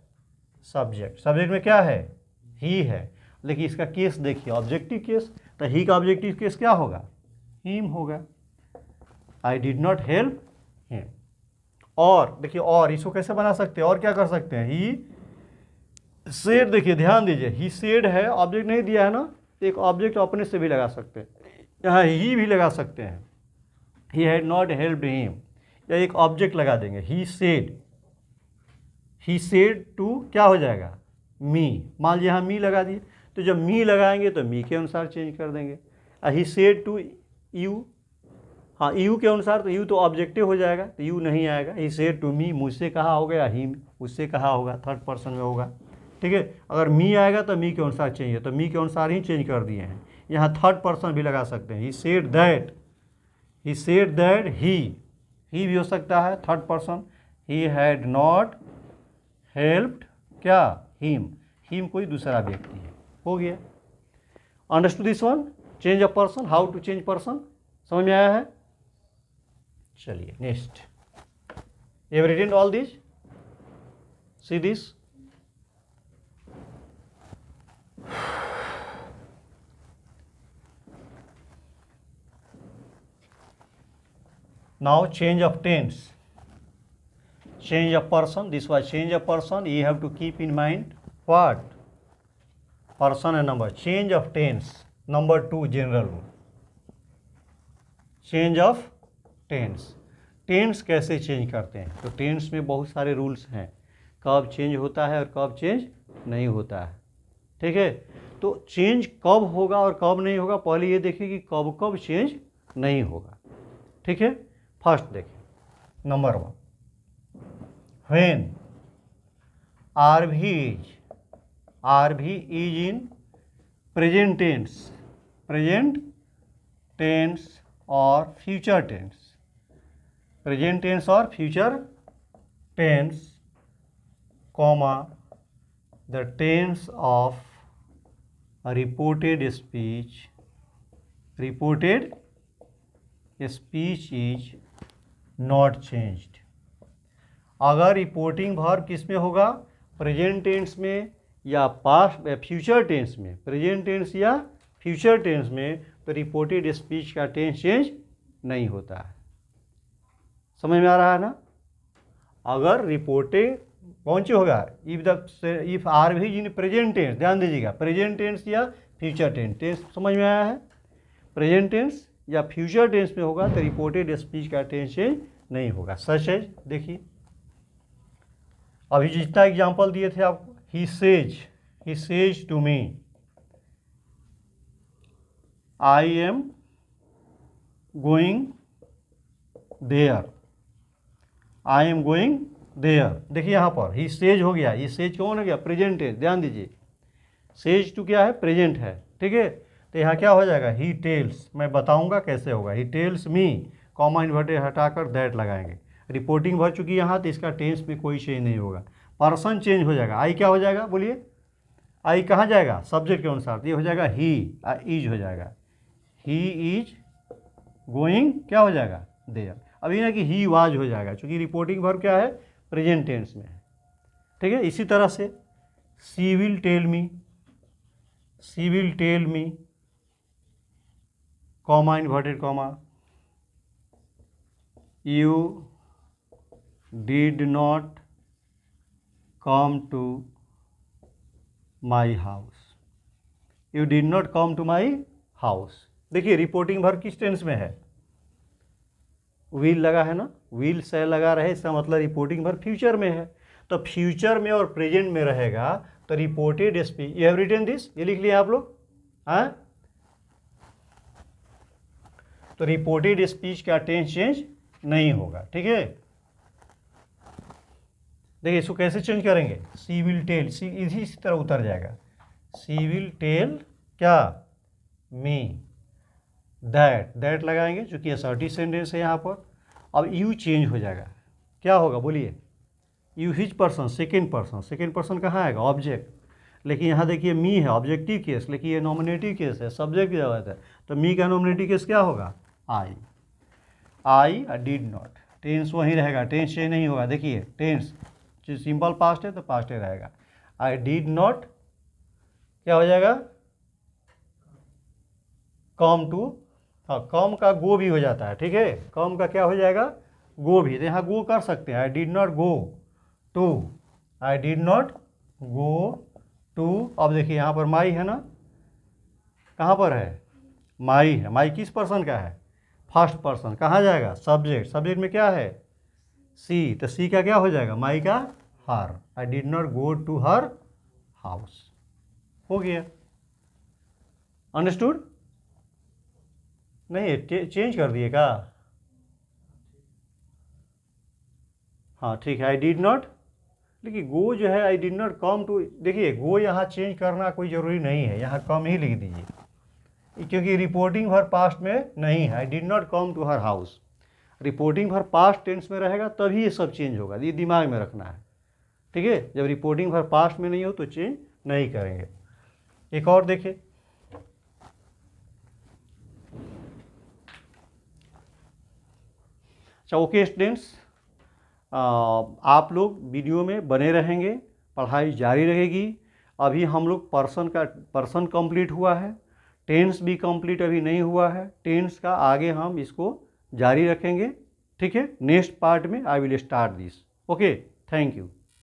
सब्जेक्ट। सब्जेक्ट में क्या है, ही है, लेकिन इसका केस देखिए ऑब्जेक्टिव केस, तो ही का ऑब्जेक्टिव केस क्या होगा, हिम होगा, आई डिड नॉट हेल्प हिम। और देखिए और इसको कैसे बना सकते हैं, और क्या कर सकते हैं, ही सेड, देखिए ध्यान दीजिए, ही सेड है, ऑब्जेक्ट नहीं दिया है ना, तो एक ऑब्जेक्ट अपने से भी लगा सकते हैं, यहाँ ही भी लगा सकते हैं, ही हैड नॉट हेल्प्ड हिम, या एक ऑब्जेक्ट लगा देंगे, ही सेड टू क्या हो जाएगा, मी। मान लीजिए यहाँ मी लगा दिए, तो जब मी लगाएंगे तो मी के अनुसार चेंज कर देंगे। ही सेड टू यू, हाँ यू के अनुसार, तो यू तो ऑब्जेक्टिव हो जाएगा, तो यू नहीं आएगा। ही सेड टू मी, मुझसे कहा होगा, या ही उससे कहा होगा, थर्ड पर्सन में होगा। ठीक है, अगर मी आएगा तो मी के अनुसार चाहिए, तो मी के अनुसार ही चेंज कर दिए हैं। यहाँ थर्ड पर्सन भी लगा सकते हैं, ही सेड दैट, ही भी हो सकता है third person, he had not helped क्या, हिम, हिम कोई दूसरा व्यक्ति है। हो गया। Understood this one? Change of person, how to change person, समझ में आया है? चलिए next. You have written all this, see this. Now change of tense, change of person. This was change of person. You have to keep in mind what? Person and number. Change of tense, number 2 general rule. Change of tense. Tense कैसे change करते हैं? तो tense में बहुत सारे rules हैं, कब change होता है और कब चेंज नहीं होता है। ठीक है, तो चेंज कब होगा और कब नहीं होगा, पहले ये देखिए कि कब कब चेंज नहीं होगा। ठीक है, फर्स्ट देखिए number 1, when R V is in present tense और फ्यूचर टेंस, प्रेजेंट टेंस और future tense, comma the tense of reported speech is not changed. अगर रिपोर्टिंग वर्ब किस में होगा? प्रेजेंट टेंस में या पास्ट फ्यूचर टेंस में, प्रेजेंट टेंस या फ्यूचर टेंस में, तो रिपोर्टेड स्पीच का टेंस चेंज नहीं होता है। समझ में आ रहा है ना? अगर रिपोर्टेड कौन सी होगा? इफ आर भी इन प्रेजेंट टेंस, ध्यान दीजिएगा, प्रेजेंट टेंस या फ्यूचर टेंस समझ में आया है? प्रेजेंट टेंस या फ्यूचर टेंस में होगा तो रिपोर्टेड स्पीच का टेंस चेंज नहीं होगा। सच है, देखिए अभी जितना एग्जांपल दिए थे आपको, he says to me, I am going there, देखिए यहाँ पर ही सेज हो गया, ही सेज कौन हो गया? प्रेजेंट टेंस, ध्यान दीजिए, सेज टू क्या है? प्रेजेंट है। ठीक है, तो यहाँ क्या हो जाएगा? ही टेल्स, मैं बताऊंगा कैसे होगा, he tells me, comma inverted हटाकर दैट लगाएंगे। रिपोर्टिंग भर चुकी है यहाँ, तो इसका टेंस में कोई चेंज नहीं होगा। पर्सन चेंज हो जाएगा, आई क्या हो जाएगा बोलिए? आई कहाँ जाएगा? सब्जेक्ट के अनुसार, ये हो जाएगा ही, इज हो जाएगा, ही इज गोइंग क्या हो जाएगा? देयर। अभी ना कि ही वाज हो जाएगा, क्योंकि रिपोर्टिंग वर्ब क्या है? प्रेजेंट टेंस में है। ठीक है, इसी तरह से she will tell me, comma inverted comma, you did not come to my house, you did not come to my house. देखिए रिपोर्टिंग वर्ब किस टेंस में है? विल लगा है ना, विल से लगा रहे, इसका मतलब रिपोर्टिंग वर्ब फ्यूचर में है। तो फ्यूचर में और प्रेजेंट में रहेगा तो reported speech, you have written this, ये लिख लिया आप लोग, हाँ? तो रिपोर्टेड स्पीच का टेंस चेंज नहीं होगा। ठीक है, देखिए इसको कैसे चेंज करेंगे? सी विल टेल, सी इसी तरह उतर जाएगा, सी विल टेल क्या? मी दैट लगाएंगे, चूँकि असर्टिव सेंटेंस है यहाँ पर। अब यू चेंज हो जाएगा, क्या होगा बोलिए? You his person, second person कहाँ आएगा? ऑब्जेक्ट। लेकिन यहाँ देखिए मी है, ऑब्जेक्टिव केस, लेकिन ये नॉमिनेटिव केस है, सब्जेक्ट की जरूरत है, तो मी का नॉमिनेटिव केस क्या होगा? आई डिड नॉट, टेंस वहीं रहेगा, टेंस चेंज नहीं होगा। देखिए टेंस सिंपल पास्ट है तो पास्ट ही रहेगा। आई डिड नॉट क्या हो जाएगा? कम टू, हाँ कम का गो भी हो जाता है। ठीक है, कम का क्या हो जाएगा? गो भी, तो यहाँ गो कर सकते हैं, I did not go to, I did not go to. अब देखिए यहाँ पर माई है ना, कहाँ पर है? माई है, माई किस पर्सन का है? फर्स्ट पर्सन, कहाँ जाएगा? सब्जेक्ट में क्या है? सी, तो सी का क्या हो जाएगा? माई का her, I did not go to her house. हो गया, अंडरस्टूड? नहीं चेंज कर दिए का? हाँ ठीक है, आई डिड नॉट, देखिए गो जो है I did not come to, देखिए गो यहाँ चेंज करना कोई ज़रूरी नहीं है, यहाँ कम ही लिख दीजिए, क्योंकि रिपोर्टिंग वर्ब पास्ट में नहीं है। I did not come to her house, reporting verb past tense में रहेगा तभी ये सब चेंज होगा, ये दिमाग में रखना है। ठीक है, जब रिपोर्टिंग वर्ब पास्ट में नहीं हो तो चेंज नहीं करेंगे। एक और देखिए, अच्छा ओके स्टूडेंट्स, आप लोग वीडियो में बने रहेंगे, पढ़ाई जारी रहेगी। अभी हम लोग पर्सन कंप्लीट हुआ है, टेंस भी कंप्लीट अभी नहीं हुआ है। टेंस का आगे हम इसको जारी रखेंगे, ठीक है। नेक्स्ट पार्ट में I will start this. Okay, thank you.